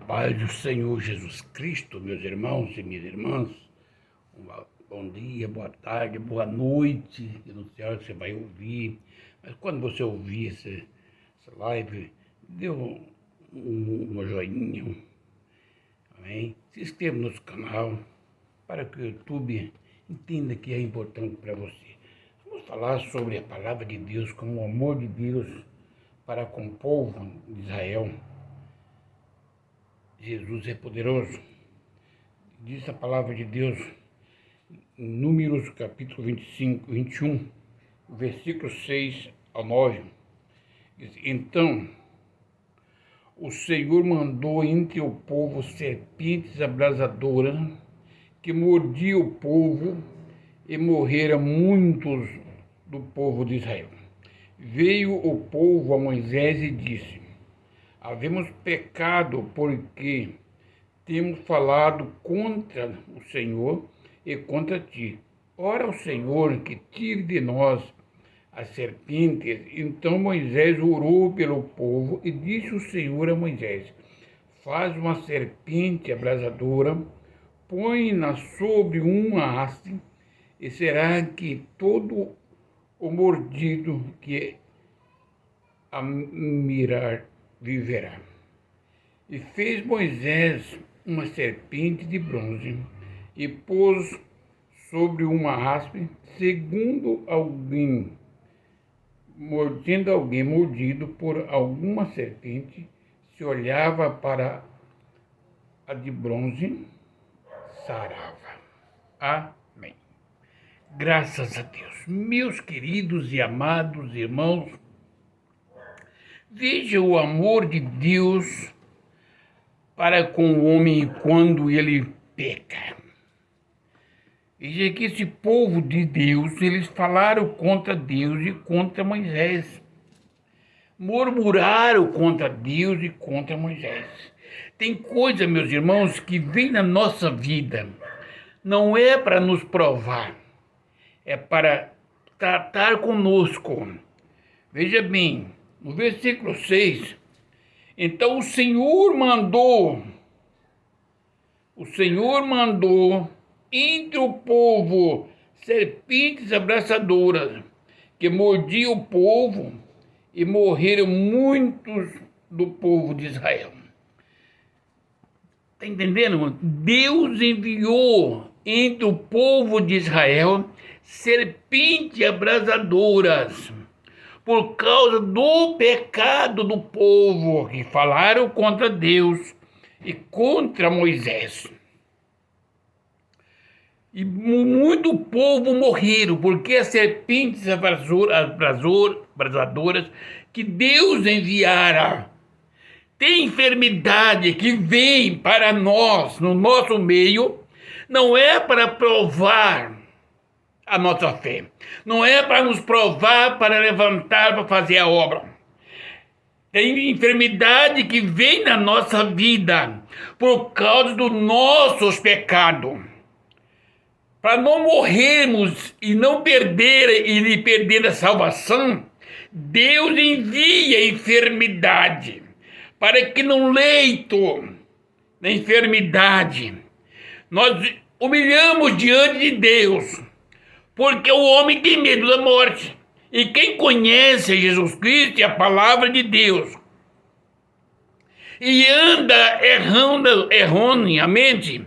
paz do Senhor Jesus Cristo, meus irmãos e minhas irmãs. Bom dia, boa tarde, boa noite. Eu não sei a hora que você vai ouvir, mas quando você ouvir essa live, dê uma joinha, amém? Se inscreva no nosso canal para que o YouTube entenda que é importante para você. Vamos falar sobre a palavra de Deus, como o amor de Deus para com o povo de Israel. Jesus é poderoso. Diz a palavra de Deus em Números capítulo 21, versículos 6 ao 9. Diz, então, o Senhor mandou entre o povo serpentes abrasadoras que mordiam o povo e morreram muitos do povo de Israel. Veio o povo a Moisés e disse, havemos pecado porque temos falado contra o Senhor e contra ti. Ora ao Senhor que tire de nós as serpentes. Então Moisés orou pelo povo e disse o Senhor a Moisés, faz uma serpente abrasadora, põe-na sobre uma haste, e será que todo o mordido que a mirar viverá. E fez Moisés uma serpente de bronze e pôs sobre uma haste, sendo alguém mordido por alguma serpente, se olhava para a de bronze, sarava. Amém. Graças a Deus. Meus queridos e amados irmãos, veja o amor de Deus para com o homem quando ele peca. Veja que esse povo de Deus, eles falaram contra Deus e contra Moisés. Murmuraram contra Deus e contra Moisés. Tem coisa, meus irmãos, que vem na nossa vida, não é para nos provar, é para tratar conosco. Veja bem, no versículo 6, então o Senhor mandou entre o povo serpentes abrasadoras que mordiam o povo e morreram muitos do povo de Israel. Está entendendo? Deus enviou entre o povo de Israel serpentes abrasadoras por causa do pecado do povo que falaram contra Deus e contra Moisés. E muito povo morreram porque as serpentes abrasadoras que Deus enviara. Tem enfermidade que vem para nós, no nosso meio, não é para provar a nossa fé. Não é para nos provar, para levantar, para fazer a obra. Tem enfermidade que vem na nossa vida por causa dos nossos pecados. Para não morrermos e não perder a salvação, Deus envia a enfermidade para que no leito da enfermidade nós humilhamos diante de Deus, porque o homem tem medo da morte. E quem conhece Jesus Cristo e a palavra de Deus e anda erroneamente,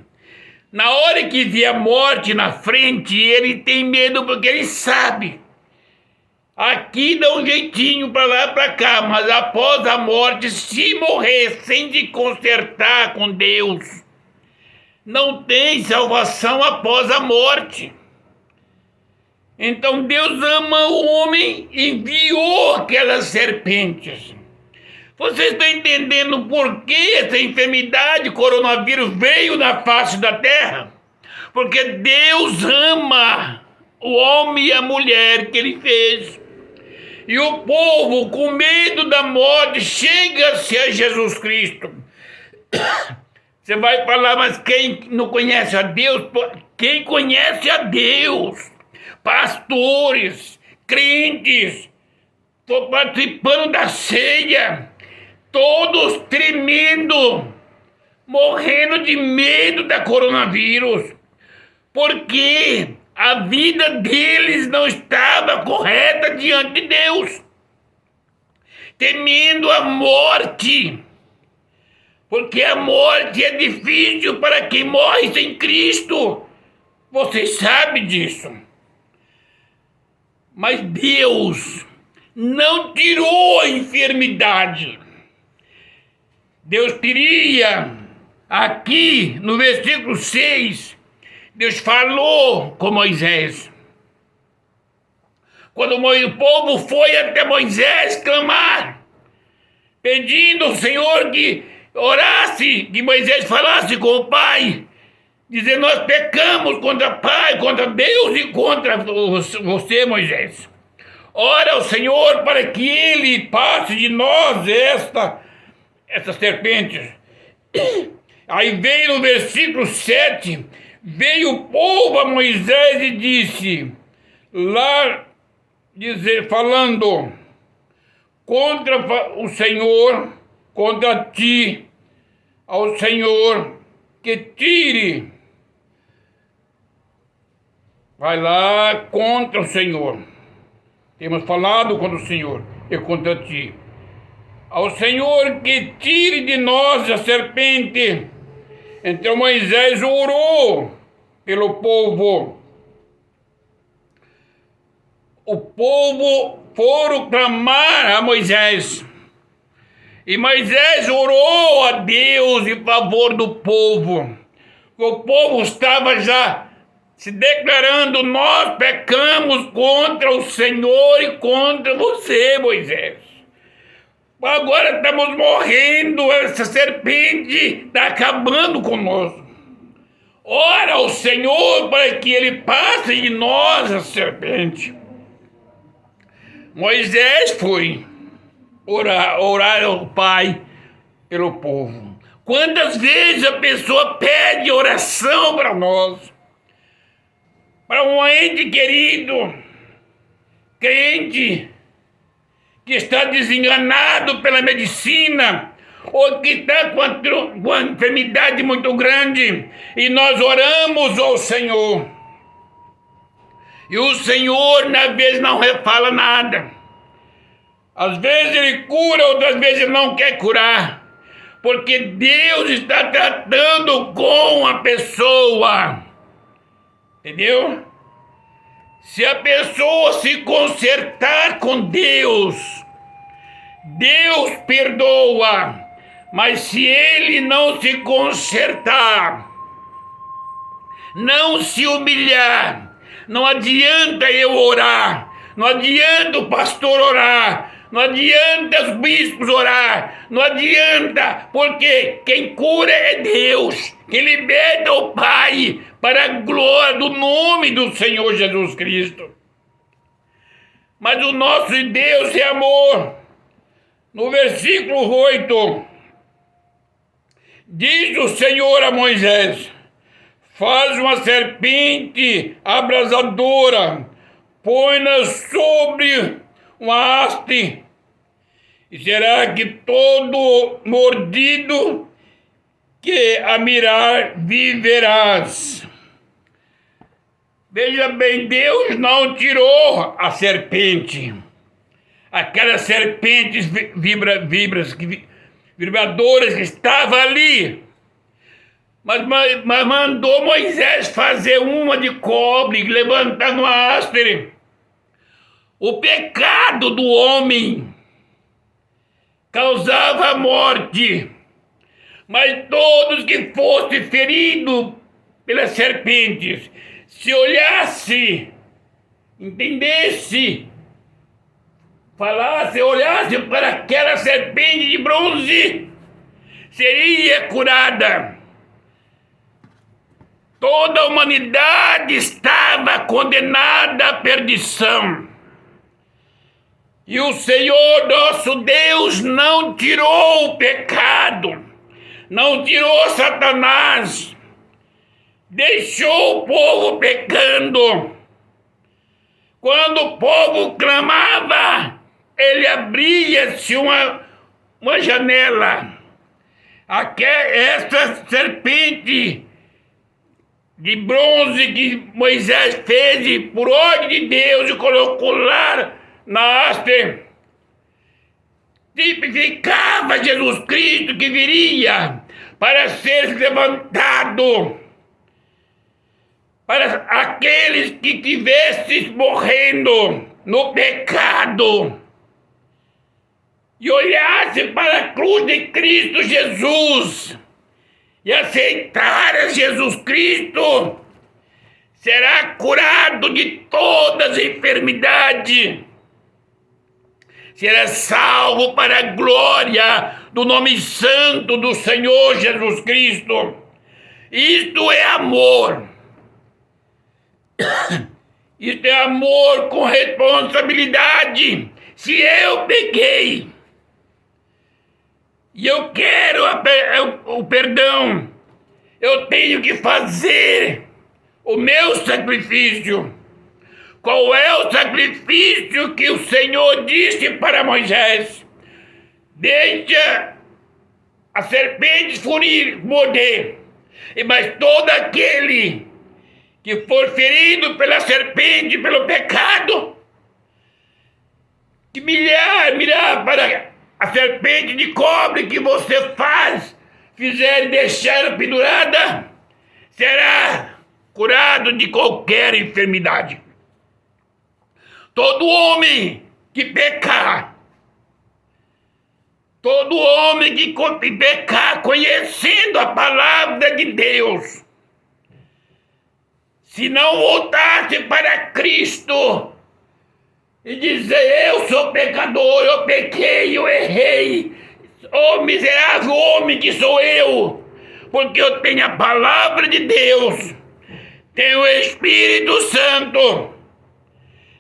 na hora que vê a morte na frente, ele tem medo porque ele sabe. Aqui dá um jeitinho para lá para cá, mas após a morte, se morrer sem se consertar com Deus, não tem salvação após a morte. Então Deus ama o homem e enviou aquelas serpentes. Vocês estão entendendo por que essa enfermidade, coronavírus, veio na face da terra? Porque Deus ama o homem e a mulher que ele fez. E o povo, com medo da morte, chega-se a Jesus Cristo. Você vai falar, mas quem não conhece a Deus? Quem conhece a Deus? Pastores, crentes, estou participando da ceia, todos tremendo, morrendo de medo da coronavírus, porque a vida deles não estava correta diante de Deus, temendo a morte, porque a morte é difícil para quem morre sem Cristo. Vocês sabem disso. Mas Deus não tirou a enfermidade. Deus queria, aqui no versículo 6, Deus falou com Moisés. Quando o povo foi até Moisés clamar, pedindo ao Senhor que orasse, que Moisés falasse com o Pai, dizendo: nós pecamos contra o Pai, contra Deus e contra você, Moisés. Ora ao Senhor para que Ele passe de nós essa serpente. Aí veio no versículo 7, veio o povo a Moisés e disse, falando contra o Senhor, contra ti, ao Senhor, que tire. Vai lá contra o Senhor. Temos falado contra o Senhor e contra ti. Ao Senhor que tire de nós a serpente. Então Moisés orou pelo povo. O povo foram clamar a Moisés. E Moisés orou a Deus em favor do povo. O povo estava já se declarando: nós pecamos contra o Senhor e contra você, Moisés. Agora estamos morrendo, essa serpente está acabando conosco. Ora ao Senhor para que Ele passe de nós a serpente. Moisés foi orar ao Pai pelo povo. Quantas vezes a pessoa pede oração para nós, para um ente querido, crente, que está desenganado pela medicina, ou que está com uma enfermidade muito grande, e nós oramos ao Senhor. E o Senhor, às vezes, não fala nada. Às vezes Ele cura, outras vezes Ele não quer curar. Porque Deus está tratando com a pessoa. Entendeu? Se a pessoa se consertar com Deus, Deus perdoa. Mas se ele não se consertar, não se humilhar, não adianta eu orar, não adianta o pastor orar, não adianta os bispos orar, não adianta, porque quem cura é Deus, quem liberta é o Pai, para a glória do nome do Senhor Jesus Cristo. Mas o nosso Deus é amor. No versículo 8, diz o Senhor a Moisés: faz uma serpente abrasadora, põe-na sobre uma haste, e será que todo mordido que a mirar viverás. Veja bem, Deus não tirou a serpente, aquelas serpentes vibradoras que estavam ali, mas mandou Moisés fazer uma de cobre, levantar no haste. O pecado do homem causava a morte, mas todos que fossem feridos pelas serpentes, se olhasse, entendesse, falasse, olhasse para aquela serpente de bronze, seria curada. Toda a humanidade estava condenada à perdição. E o Senhor nosso Deus não tirou o pecado, não tirou Satanás, deixou o povo pecando. Quando o povo clamava, ele abria-se uma janela. essa serpente de bronze que Moisés fez por ordem de Deus e colocou lá na haste, tipificava Jesus Cristo que viria para ser levantado para aqueles que estivessem morrendo no pecado e olhassem para a cruz de Cristo Jesus e aceitaram Jesus Cristo, será curado de todas as enfermidades, será salvo para a glória do nome santo do Senhor Jesus Cristo. Isto é amor. Isto é amor com responsabilidade. Se eu pequei e eu quero o perdão, eu tenho que fazer o meu sacrifício. Qual é o sacrifício que o Senhor disse para Moisés? Deixa a serpente morder, mas todo aquele que for ferido pela serpente, pelo pecado, que mirar para a serpente de cobre que você fizer e deixar pendurada, será curado de qualquer enfermidade. Todo homem que pecar, todo homem que pecar conhecendo a palavra de Deus, se não voltasse para Cristo e dizer: eu sou pecador, eu pequei, eu errei, oh miserável homem que sou eu, porque eu tenho a palavra de Deus, tenho o Espírito Santo,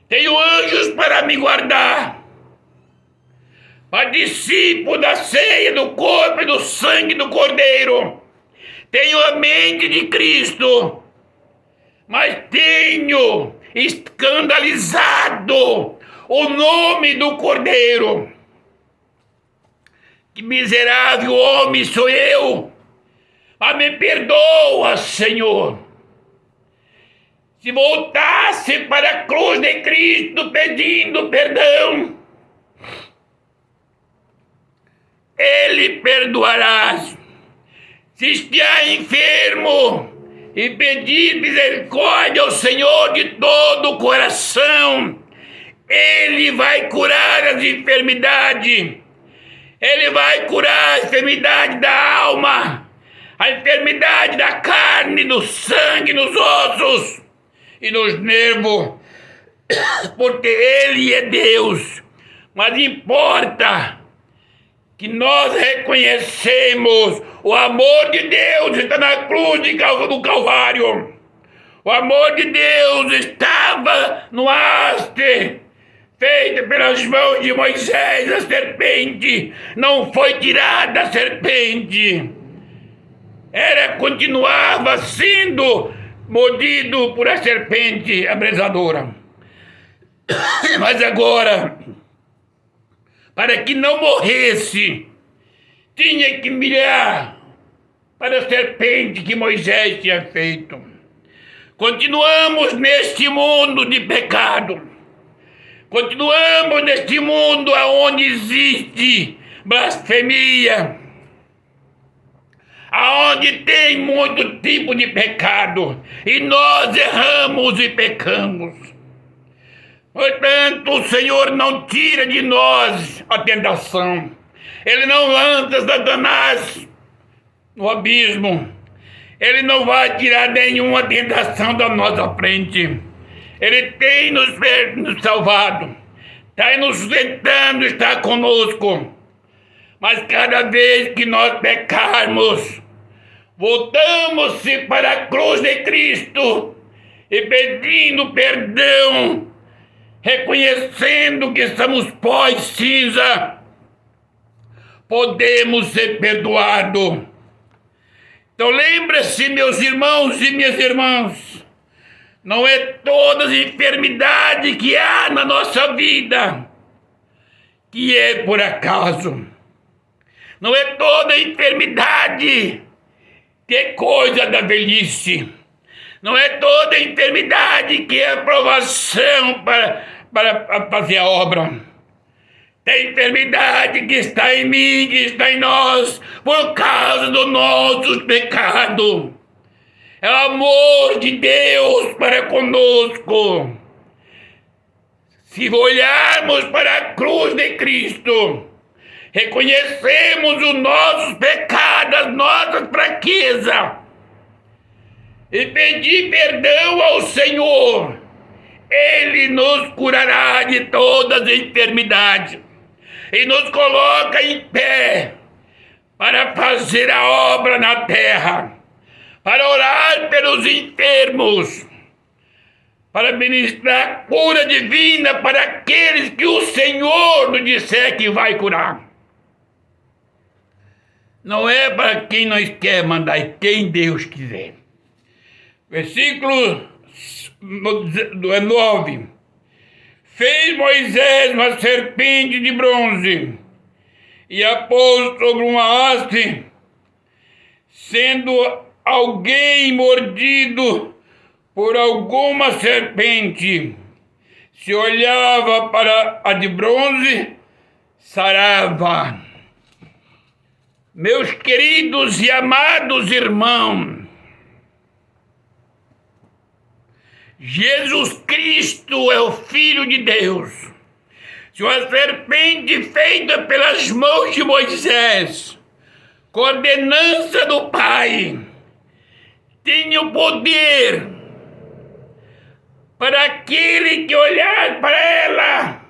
tenho anjos para me guardar, participo da ceia do corpo e do sangue do Cordeiro, tenho a mente de Cristo, mas tenho escandalizado o nome do Cordeiro. Que miserável homem sou eu, mas me perdoa, Senhor. Se voltasse para a cruz de Cristo pedindo perdão, Ele perdoará. Se está enfermo e pedir misericórdia ao Senhor de todo o coração, Ele vai curar as enfermidades. Ele vai curar a enfermidade da alma, a enfermidade da carne, do sangue, nos ossos e nos nervos, porque Ele é Deus. Mas importa que nós reconhecemos o amor de Deus está na cruz do Calvário. O amor de Deus estava no haste feito pelas mãos de Moisés. A serpente não foi tirada, a serpente continuava sendo mordido por a serpente abrasadora. Mas agora, para que não morresse, tinha que mirar para a serpente que Moisés tinha feito. Continuamos neste mundo de pecado. Continuamos neste mundo onde existe blasfemia, aonde tem muito tipo de pecado, e nós erramos e pecamos. Portanto, o Senhor não tira de nós a tentação. Ele não lança Satanás no abismo. Ele não vai tirar nenhuma tentação da nossa frente. Ele tem nos salvado, está nos sustentando, está conosco. Mas cada vez que nós pecarmos, voltamos-se para a cruz de Cristo e pedindo perdão, reconhecendo que somos pó e cinza, podemos ser perdoados. Então lembre-se, meus irmãos e minhas irmãs, não é todas as enfermidades que há na nossa vida que é por acaso. Não é toda enfermidade que é coisa da velhice. Não é toda enfermidade que é aprovação para fazer a obra. Tem enfermidade que está em mim, que está em nós, por causa do nosso pecado. É o amor de Deus para conosco. Se olharmos para a cruz de Cristo, reconhecemos os nossos pecados, as nossas fraquezas, e pedir perdão ao Senhor, Ele nos curará de todas as enfermidades e nos coloca em pé para fazer a obra na terra, para orar pelos enfermos, para ministrar cura divina para aqueles que o Senhor nos disser que vai curar. Não é para quem nós quer mandar, é quem Deus quiser. Versículo 9. Fez Moisés uma serpente de bronze e a pôs sobre uma haste, sendo alguém mordido por alguma serpente, se olhava para a de bronze, sarava. Meus queridos e amados irmãos, Jesus Cristo é o Filho de Deus. Se uma serpente feita pelas mãos de Moisés, com ordenança do Pai, tinha o poder para aquele que olhar para ela,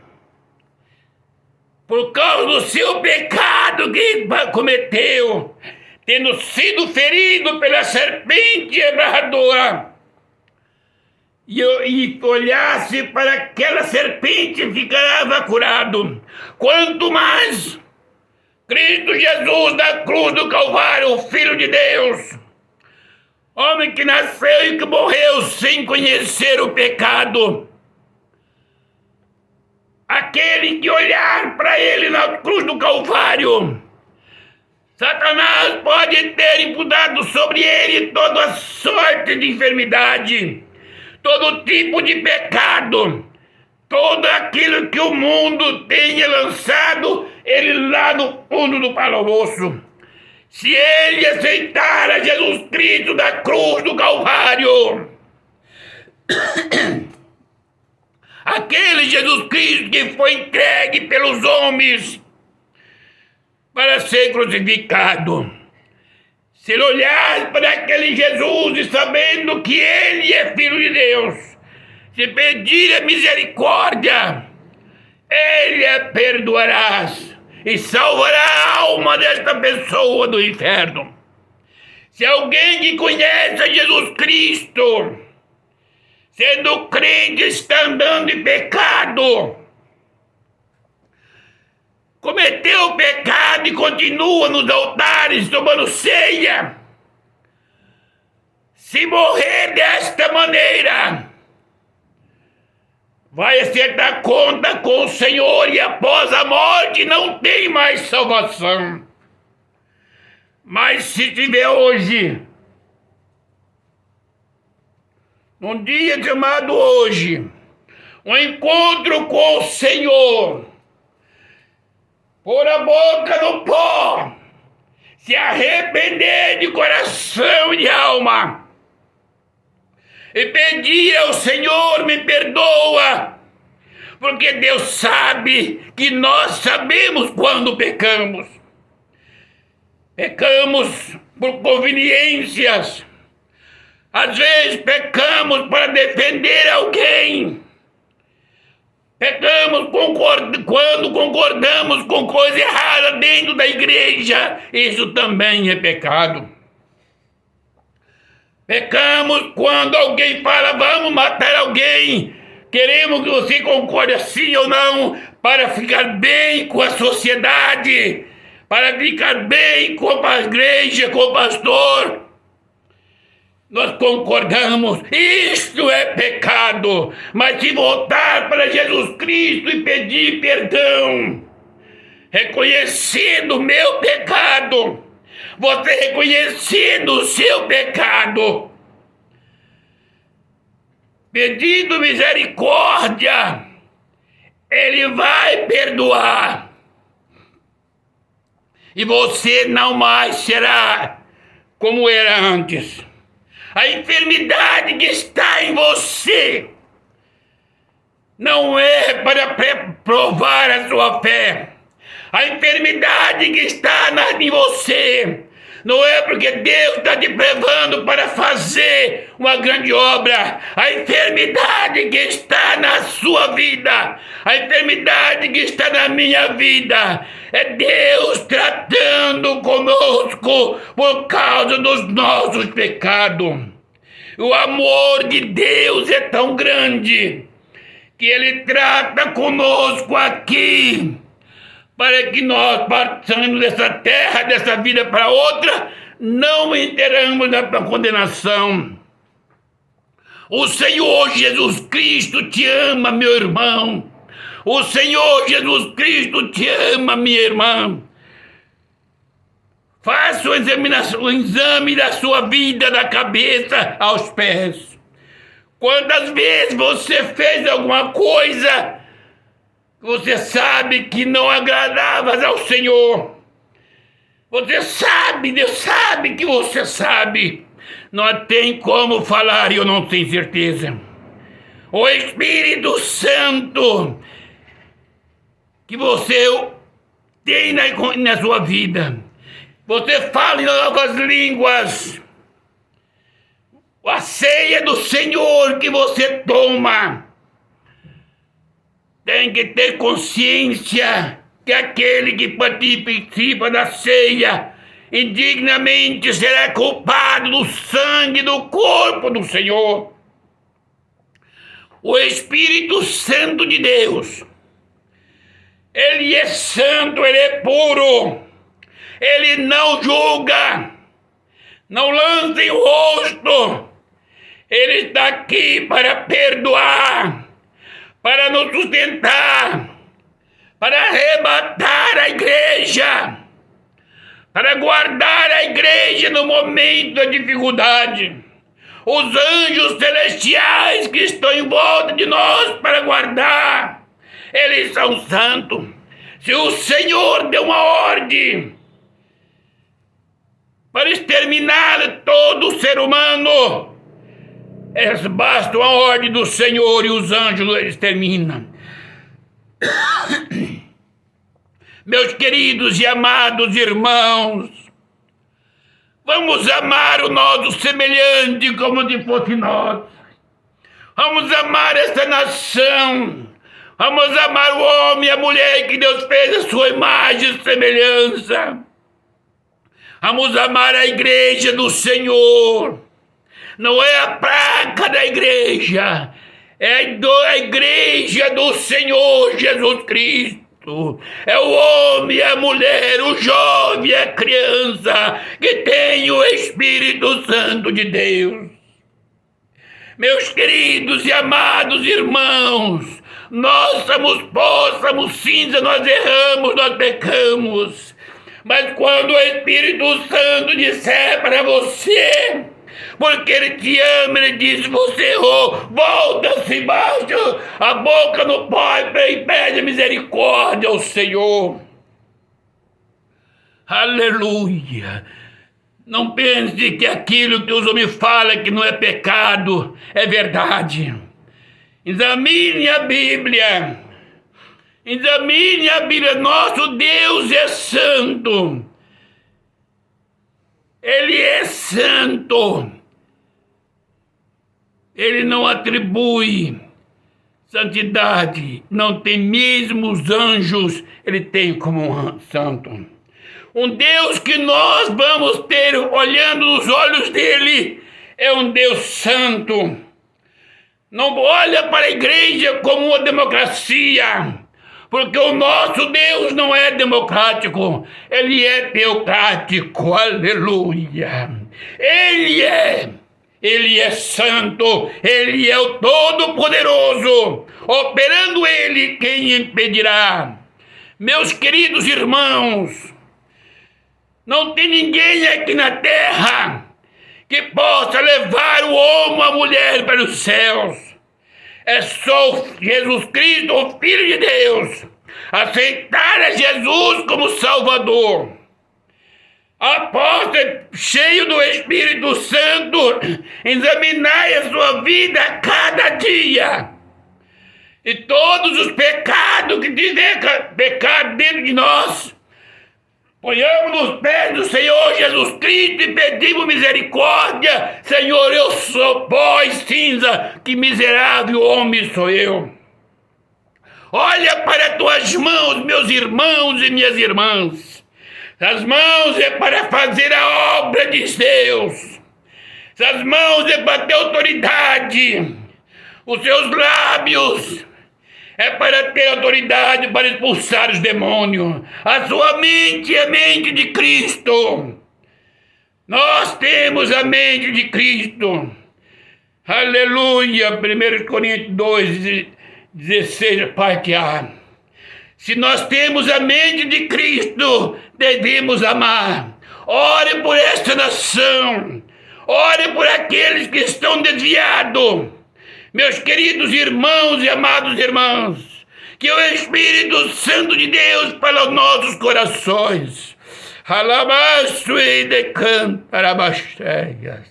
por causa do seu pecado que cometeu, tendo sido ferido pela serpente erradora, e olhasse para aquela serpente, ficava curado. Quanto mais Cristo Jesus da cruz do Calvário, o Filho de Deus, homem que nasceu e que morreu sem conhecer o pecado, aquele que olhar para ele na cruz do Calvário, Satanás pode ter imputado sobre ele toda a sorte de enfermidade, todo tipo de pecado, todo aquilo que o mundo tenha lançado ele lá no fundo do calabouço. Se ele aceitar a Jesus Cristo da cruz do Calvário, aquele Jesus Cristo que foi entregue pelos homens para ser crucificado, se ele olhar para aquele Jesus e sabendo que ele é Filho de Deus, se pedir a misericórdia, ele a perdoará e salvará a alma desta pessoa do inferno. Se alguém que conhece a Jesus Cristo, sendo crente, está andando em pecado, cometeu pecado e continua nos altares tomando ceia, se morrer desta maneira, vai acertar conta com o Senhor e após a morte não tem mais salvação. Mas se tiver hoje, num dia chamado hoje, um encontro com o Senhor, pôr a boca no pó, se arrepender de coração e de alma, e pedir ao Senhor, me perdoa, porque Deus sabe que nós sabemos quando pecamos. Pecamos por conveniências, às vezes pecamos para defender alguém, pecamos quando concordamos com coisa errada dentro da igreja, isso também é pecado. Pecamos quando alguém fala, vamos matar alguém, queremos que você concorde sim ou não, para ficar bem com a sociedade, para ficar bem com a igreja, com o pastor. Nós concordamos, isto é pecado, mas se voltar para Jesus Cristo e pedir perdão, reconhecendo o meu pecado, você reconhecendo o seu pecado, pedindo misericórdia, Ele vai perdoar. E você não mais será como era antes. A enfermidade que está em você não é para provar a sua fé. A enfermidade que está em você não é porque Deus está te levando para fazer uma grande obra. A enfermidade que está na sua vida, a enfermidade que está na minha vida, é Deus tratando conosco por causa dos nossos pecados. O amor de Deus é tão grande que Ele trata conosco aqui, para que nós partamos dessa terra, dessa vida para outra, não entramos na condenação. O Senhor Jesus Cristo te ama, meu irmão. O Senhor Jesus Cristo te ama, minha irmã. Faça o exame da sua vida, da cabeça aos pés. Quantas vezes você fez alguma coisa que você sabe que não agradava ao Senhor? Você sabe, Deus sabe que você sabe. Não tem como falar e eu não tenho certeza. O Espírito Santo que você tem na sua vida. Você fala em novas línguas. A ceia do Senhor que você toma, tem que ter consciência que aquele que participa da ceia indignamente será culpado do sangue do corpo do Senhor. O Espírito Santo de Deus, Ele é santo, Ele é puro, Ele não julga, não lança em rosto. Ele está aqui para perdoar, para nos sustentar, para arrebatar a igreja, para guardar a igreja no momento da dificuldade. Os anjos celestiais que estão em volta de nós para guardar, eles são santos. Se o Senhor deu uma ordem para exterminar todo ser humano, basta a ordem do Senhor e os anjos eles terminam. Meus queridos e amados irmãos, vamos amar o nosso semelhante como se fosse nós. Vamos amar esta nação. Vamos amar o homem e a mulher que Deus fez a sua imagem e semelhança. Vamos amar a igreja do Senhor. Não é a placa da igreja, é a igreja do Senhor Jesus Cristo. É o homem, a mulher, o jovem, a criança que tem o Espírito Santo de Deus. Meus queridos e amados irmãos, nós somos pó, somos cinza, nós erramos, nós pecamos. Mas quando o Espírito Santo disser para você, porque Ele te ama, Ele diz, você errou, volta-se embaixo, a boca no pó e pede misericórdia ao Senhor. Aleluia! Não pense que aquilo que os homens falam que não é pecado é verdade. Examine a Bíblia. Examine a Bíblia. Nosso Deus é santo. Ele é santo. Ele não atribui santidade. Não tem mesmo os anjos. Ele tem como um santo. Um Deus que nós vamos ter olhando nos olhos dele é um Deus santo. Não olha para a igreja como uma democracia, porque o nosso Deus não é democrático, Ele é teocrático, aleluia. Ele é santo, Ele é o Todo-Poderoso, operando Ele, quem impedirá? Meus queridos irmãos, não tem ninguém aqui na terra que possa levar o homem ou a mulher para os céus. É só Jesus Cristo, o Filho de Deus, aceitar a Jesus como Salvador. Após ser cheio do Espírito Santo, examinai a sua vida a cada dia. E todos os pecados que tiver pecado dentro de nós, ponhamos nos pés do Senhor Jesus Cristo e pedimos misericórdia. Senhor, eu sou pó e cinza, que miserável homem sou eu. Olha para tuas mãos, meus irmãos e minhas irmãs. As mãos é para fazer a obra de Deus. As mãos é para ter autoridade. Os seus lábios é para ter autoridade para expulsar os demônios. A sua mente é a mente de Cristo. Nós temos a mente de Cristo. Aleluia. 1 Coríntios 2, 16, parte A. Se nós temos a mente de Cristo, devemos amar. Ore por esta nação. Ore por aqueles que estão desviados. Meus queridos irmãos e amados irmãos, que o Espírito Santo de Deus fale aos nossos corações. Alabaço e decantarabasteias.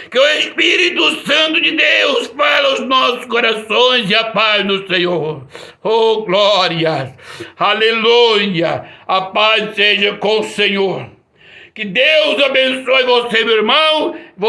Que o Espírito Santo de Deus fale aos nossos corações e a paz do Senhor. Oh, glória! Aleluia! A paz seja com o Senhor. Que Deus abençoe você, meu irmão.